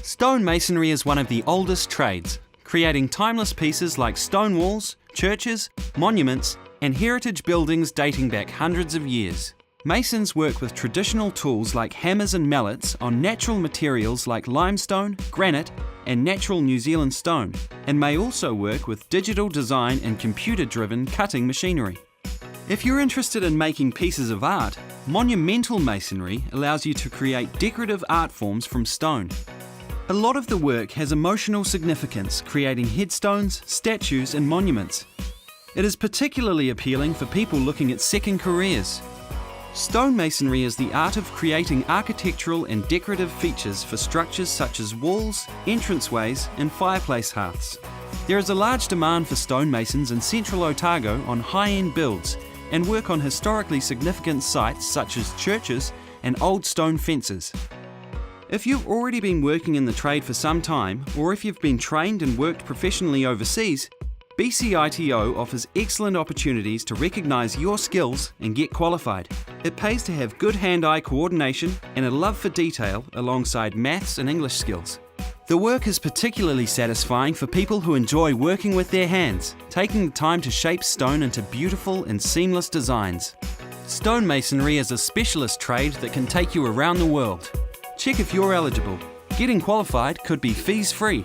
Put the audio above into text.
Stonemasonry is one of the oldest trades, creating timeless pieces like stone walls, churches, monuments, and heritage buildings dating back hundreds of years. Masons work with traditional tools like hammers and mallets on natural materials like limestone, granite, and natural New Zealand stone, and may also work with digital design and computer-driven cutting machinery. If you're interested in making pieces of art, monumental masonry allows you to create decorative art forms from stone. A lot of the work has emotional significance, creating headstones, statues, and monuments. It is particularly appealing for people looking at second careers. Stonemasonry is the art of creating architectural and decorative features for structures such as walls, entranceways, and fireplace hearths. There is a large demand for stonemasons in central Otago on high-end builds and work on historically significant sites such as churches and old stone fences. If you've already been working in the trade for some time, or if you've been trained and worked professionally overseas, BCITO offers excellent opportunities to recognise your skills and get qualified. It pays to have good hand-eye coordination and a love for detail alongside maths and English skills. The work is particularly satisfying for people who enjoy working with their hands, taking the time to shape stone into beautiful and seamless designs. Stonemasonry is a specialist trade that can take you around the world. Check if you're eligible. Getting qualified could be fees-free.